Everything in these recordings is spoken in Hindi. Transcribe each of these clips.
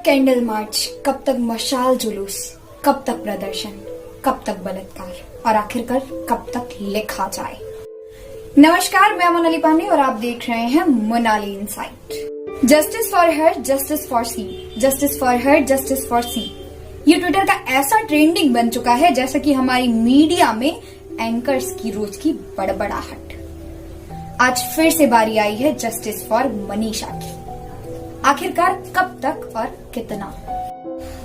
कैंडल मार्च, कब तक मशाल जुलूस, कब तक प्रदर्शन, कब तक बलात्कार और आखिरकार कब तक लिखा जाए। नमस्कार, मैं मोनाली पांडे और आप देख रहे हैं Monali insight. Justice for her, justice for she, justice for her, justice for she, ये ट्विटर का ऐसा ट्रेंडिंग बन चुका है जैसा कि हमारी मीडिया में एंकर्स की रोज की बड़बड़ाहट। आज फिर से बारी आई है जस्टिस फॉर मनीषा की। आखिरकार कब तक और कितना।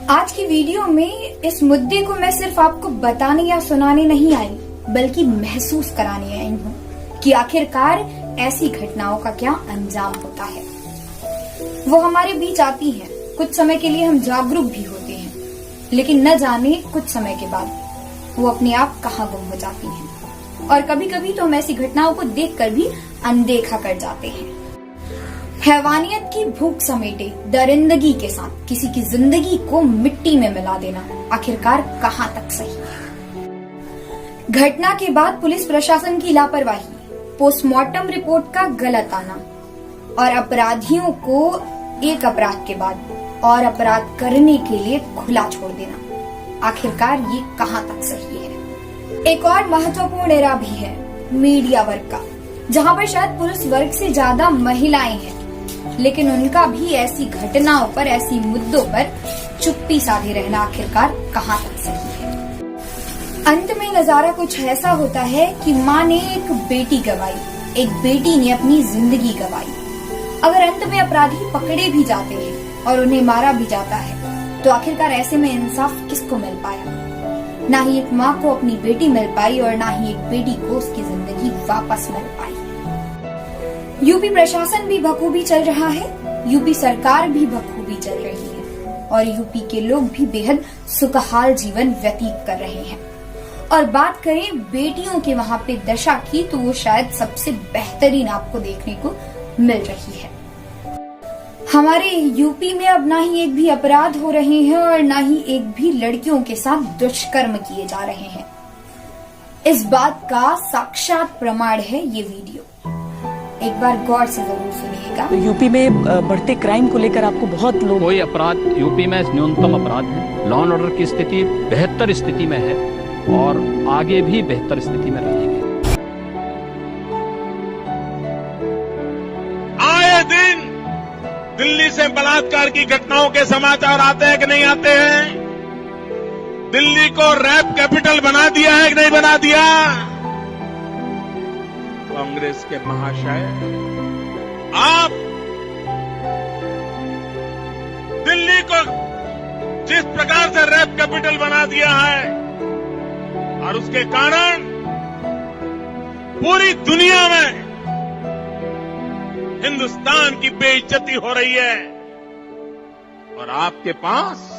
आज की वीडियो में इस मुद्दे को मैं सिर्फ आपको बताने या सुनाने नहीं आई, बल्कि महसूस कराने आई हूँ कि आखिरकार ऐसी घटनाओं का क्या अंजाम होता है। वो हमारे बीच आती है, कुछ समय के लिए हम जागरूक भी होते हैं, लेकिन न जाने कुछ समय के बाद वो अपने आप कहाँ गुम हो जाती हैं। और कभी कभी तो हम ऐसी घटनाओं को देखकर भी अनदेखा कर जाते हैं। हैवानियत की भूख समेटे दरिंदगी के साथ किसी की जिंदगी को मिट्टी में मिला देना आखिरकार कहाँ तक सही है। घटना के बाद पुलिस प्रशासन की लापरवाही, पोस्टमार्टम रिपोर्ट का गलत आना और अपराधियों को एक अपराध के बाद और अपराध करने के लिए खुला छोड़ देना, आखिरकार ये कहाँ तक सही है। एक और महत्वपूर्ण एरा भी है मीडिया वर्ग का, जहाँ पर शायद पुरुष वर्ग से ज्यादा महिलाएं हैं, लेकिन उनका भी ऐसी घटनाओं पर, ऐसी मुद्दों पर चुप्पी साधे रहना आखिरकार कहाँ तक सही है। अंत में नजारा कुछ ऐसा होता है कि माँ ने एक बेटी गवाई, एक बेटी ने अपनी जिंदगी गवाई। अगर अंत में अपराधी पकड़े भी जाते हैं और उन्हें मारा भी जाता है, तो आखिरकार ऐसे में इंसाफ किसको मिल पाया। ना ही एक माँ को अपनी बेटी मिल पाई और ना ही एक बेटी को उसकी जिंदगी वापस मिल पाई। यूपी प्रशासन भी बखूबी चल रहा है, यूपी सरकार भी बखूबी चल रही है और यूपी के लोग भी बेहद सुखहाल जीवन व्यतीत कर रहे हैं। और बात करें बेटियों के वहाँ पे दशा की, तो वो शायद सबसे बेहतरीन आपको देखने को मिल रही है। हमारे यूपी में अब ना ही एक भी अपराध हो रहे हैं और ना ही एक भी लड़कियों के साथ दुष्कर्म किए जा रहे हैं। इस बात का साक्षात प्रमाण है ये वीडियो, एक बार गौर से जरूर सुनिएगा। यूपी में बढ़ते क्राइम को लेकर आपको बहुत लोग, कोई अपराध यूपी में न्यूनतम अपराध है, लॉ एंड ऑर्डर की स्थिति बेहतर स्थिति में है और आगे भी बेहतर स्थिति में रहेगी। आए दिन दिल्ली से बलात्कार की घटनाओं के समाचार आते हैं कि नहीं आते हैं? दिल्ली को रैप कैपिटल बना दिया है कि नहीं बना दिया? कांग्रेस के महाशय, आप दिल्ली को जिस प्रकार से रैप कैपिटल बना दिया है और उसके कारण पूरी दुनिया में हिंदुस्तान की बेइज्जती हो रही है और आपके पास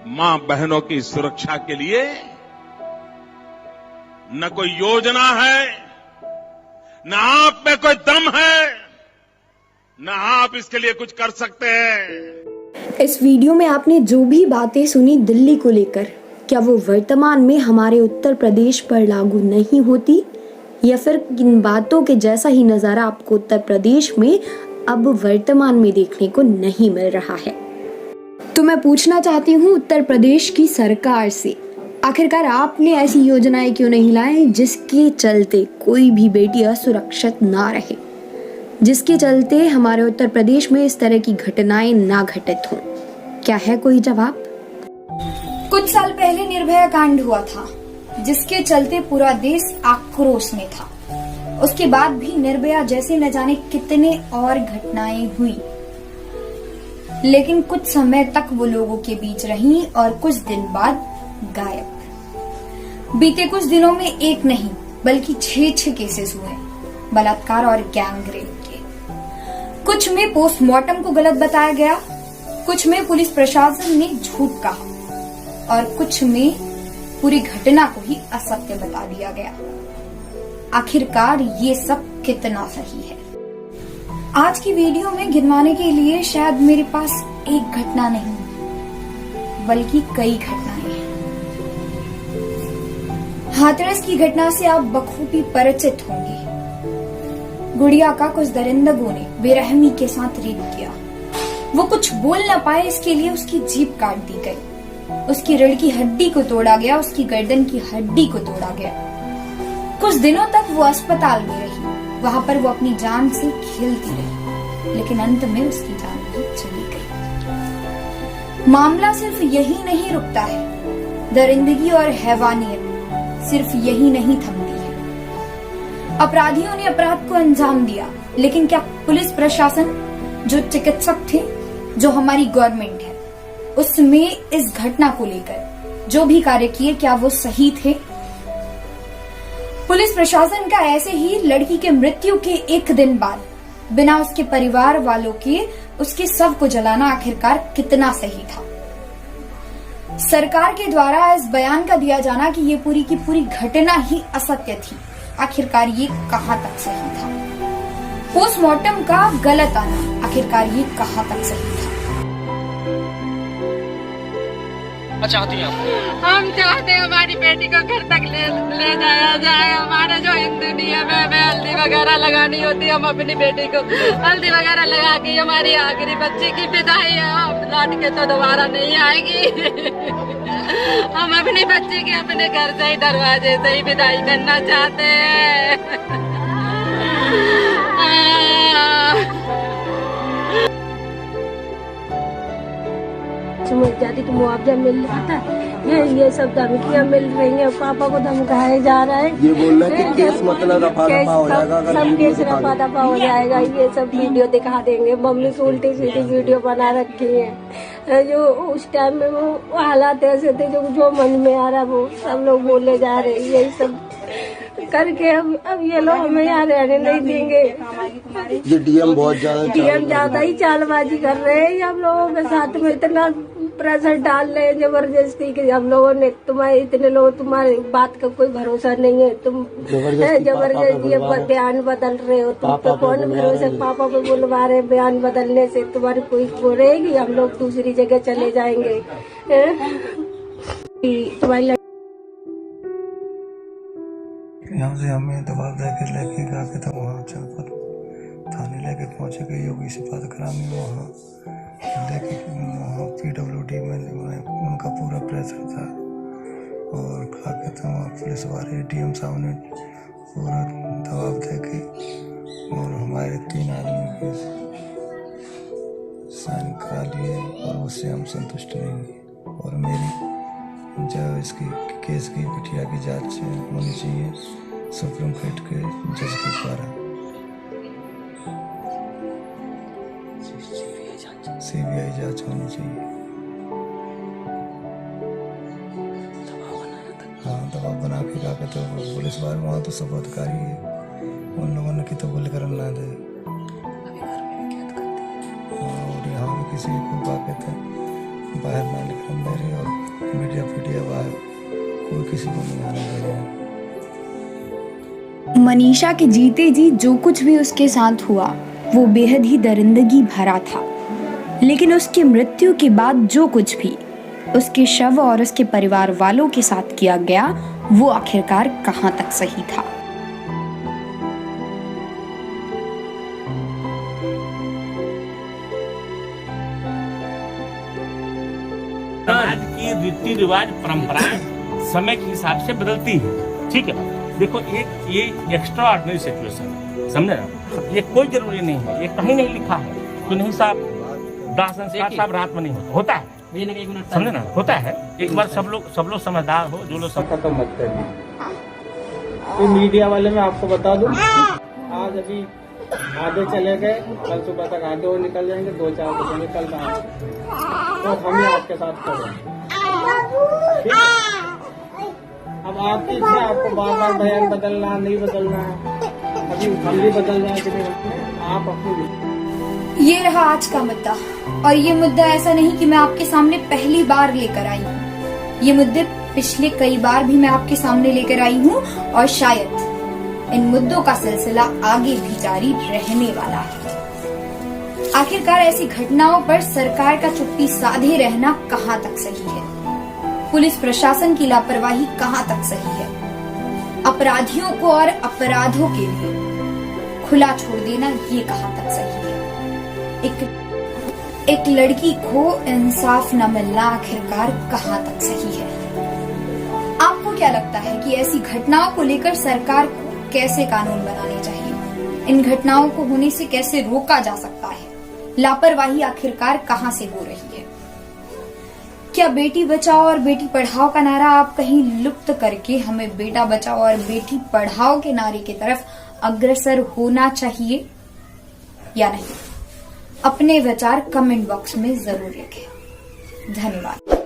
मां बहनों की सुरक्षा के लिए न कोई योजना है, न आप में कोई दम है, न आप इसके लिए कुछ कर सकते हैं। इस वीडियो में आपने जो भी बातें सुनी दिल्ली को लेकर, क्या वो वर्तमान में हमारे उत्तर प्रदेश पर लागू नहीं होती, या फिर इन बातों के जैसा ही नजारा आपको उत्तर प्रदेश में अब वर्तमान में देखने को नहीं मिल रहा है? तो मैं पूछना चाहती हूँ उत्तर प्रदेश की सरकार से, आखिरकार आपने ऐसी योजनाएं क्यों नहीं लाई जिसके चलते कोई भी बेटी असुरक्षित ना रहे, जिसके चलते हमारे उत्तर प्रदेश में इस तरह की घटनाएं ना घटित हों? क्या है कोई जवाब? कुछ साल पहले निर्भया कांड हुआ था, जिसके चलते पूरा देश आक्रोश में था। उसके बाद भी निर्भया जैसे न जाने कितने और घटनाएं हुई, लेकिन कुछ समय तक वो लोगों के बीच रहीं और कुछ दिन बाद गायब। बीते कुछ दिनों में एक नहीं बल्कि 6 केसेस हुए बलात्कार और गैंगरेप के। कुछ में पोस्टमार्टम को गलत बताया गया, कुछ में पुलिस प्रशासन ने झूठ कहा और कुछ में पूरी घटना को ही असत्य बता दिया गया। आखिरकार ये सब कितना सही है? आज की वीडियो में गिनवाने के लिए शायद मेरे पास एक घटना नहीं बल्कि कई घटनाएं हैं। हाथरस की घटना से आप बखूबी परिचित होंगे। गुड़िया का कुछ दरिंदगों ने बेरहमी के साथ रेप किया वो कुछ बोल ना पाए, इसके लिए उसकी जीभ काट दी गई, उसकी रीढ़ की हड्डी को तोड़ा गया, उसकी गर्दन की हड्डी को तोड़ा गया। कुछ दिनों तक वो अस्पताल में रही, वहां पर वो अपनी जान से खेलती रही, लेकिन अंत में उसकी जान भी चली गई। मामला सिर्फ यही नहीं रुकता है, दरिंदगी और हैवानियत सिर्फ यही नहीं थमती है। अपराधियों ने अपराध को अंजाम दिया, लेकिन क्या पुलिस प्रशासन, जो चिकित्सक थे, जो हमारी गवर्नमेंट है, उसमें इस घटना को लेकर जो भी कार्य किए, क्या वो सही थे? पुलिस प्रशासन का ऐसे ही लड़की के मृत्यु के एक दिन बाद बिना उसके परिवार वालों के उसके शव को जलाना आखिरकार कितना सही था? सरकार के द्वारा इस बयान का दिया जाना कि ये पूरी की पूरी घटना ही असत्य थी, आखिरकार ये कहां तक सही था? पोस्टमार्टम का गलत आना, आखिरकार ये कहां तक सही था? चाहती हैं आप? हम चाहते हैं हमारी बेटी को घर तक ले जाया जाए। हमारा जो हिंदू नियम है, हमें हल्दी वगैरह लगानी होती है, हम अपनी बेटी को हल्दी वगैरह लगा के हमारी आखिरी बच्ची की विदाई है। अब लौट के तो दोबारा नहीं आएगी। हम अपनी बच्ची की अपने घर से ही, दरवाजे से ही विदाई करना चाहते हैं। जाति को मुआवजा मिल रहा था, ये सब धमकियाँ मिल रही हैं, पापा को धमकाया जा रहा है। ये बोल रहा है कि केस मतलब रफा दफा हो जाएगा, अगर सब केस रफा दफा हो जाएगा, ये सब वीडियो दिखा देंगे। मम्मी को उल्टी सीधी वीडियो बना रखी है। जो उस टाइम में वो हालात ऐसे थे, जो मन में आ रहा वो सब लोग बोले जा रहे, यही सब करके अब ये लोग हमें यहाँ रहने नहीं देंगे। ये डीएम बहुत ज्यादा ही चालबाजी कर रहे हैं। हम लोगों के साथ में इतना प्रेशर डाल रहे हैं जबरदस्ती कि हम लोगों ने, तुम्हारे इतने लोग, तुम्हारी बात का कोई भरोसा नहीं है, तुम जबरदस्ती बयान बदल रहे हो, तुम पे कौन भरोसा? पापा पे बुलवा रहे, बयान बदलने से तुम्हारी कोई वो रहेगी, हम लोग दूसरी जगह चले जाएंगे। तुम्हारी यहाँ से हमें दबाव दे के लेके गए थे, वहाँ चलकर थाने लेके पहुँचे गए, योगी से बात कराने वहाँ लेके, वहाँ PWD में उनका पूरा प्रेशर था, और खा के तो वहाँ पुलिस वाले डीएम साहब ने पूरा दबाव दे के और हमारे 3 आदमी के साइन करा लिए, और उससे हम संतुष्ट नहीं हुए। और मेरी जो इसकी केस की बिटिया की जांच होनी चाहिए सुप्रीम कोर्ट के जज के द्वारा, CBI जांच होनी चाहिए। हाँ, दबाव बना के क्या कहते हो, पुलिस वाले वहाँ तो सब अधिकारी है, उन लोगों ने कि तो गोली करना ना दे। और यहाँ भी किसी को क्या कहते बाहर ना निकलने दे रहे, और मीडिया बाहर कोई किसी को नहीं आने दे रहे हैं। मनीषा के जीते जी जो कुछ भी उसके साथ हुआ वो बेहद ही दरिंदगी भरा था, लेकिन उसकी मृत्यु के बाद जो कुछ भी उसके शव और उसके परिवार वालों के साथ किया गया वो आखिरकार कहां तक सही था? आज की रीति रिवाज परंपराएं समय के हिसाब से बदलती है, ठीक है। देखो, ये एक्स्ट्रा ऑर्डिनरी सिचुएशन है, समझे ना? ये कोई जरूरी नहीं है, ये कहीं नहीं लिखा है कि नहीं साहब दाह संस्कार साहब रात में नहीं होता है, समझे ना? होता है। एक बार सब लोग समझदार हो, जो लोग सब खत्म मत करना। तो मीडिया वाले मैं आपको बता दूं, आज अभी आधे चले गए, कल सुबह तक आधे और निकल जाएंगे, 2-4 बजे निकल जाएंगे, तो हम ही आपके साथ खड़े। अब आपकी इच्छा, आपको बार-बार बयान बदलना नहीं बदलना है, अभी जल्दी बदलना है कि नहीं, आप अपनी। ये रहा आज का मुद्दा, और ये मुद्दा ऐसा नहीं कि मैं आपके सामने पहली बार लेकर आई हूँ। ये मुद्दे पिछले कई बार भी मैं आपके सामने लेकर आई हूँ, और शायद इन मुद्दों का सिलसिला आगे भी जारी रहने वाला है। आखिरकार ऐसी घटनाओं पर सरकार का चुप्पी साधे रहना कहां तक सही है? पुलिस प्रशासन की लापरवाही कहां तक सही है? अपराधियों को और अपराधों के लिए खुला छोड़ देना ये कहां तक सही है? एक लड़की को इंसाफ न मिलना आखिरकार कहां तक सही है? आपको क्या लगता है कि ऐसी घटनाओं को लेकर सरकार को कैसे कानून बनाने चाहिए? इन घटनाओं को होने से कैसे रोका जा सकता है? लापरवाही आखिरकार कहां से हो रही है? क्या बेटी बचाओ और बेटी पढ़ाओ का नारा आप कहीं लुप्त करके हमें बेटा बचाओ और बेटी पढ़ाओ के नारे की तरफ अग्रसर होना चाहिए या नहीं? अपने विचार कमेंट बॉक्स में जरूर लिखें। धन्यवाद।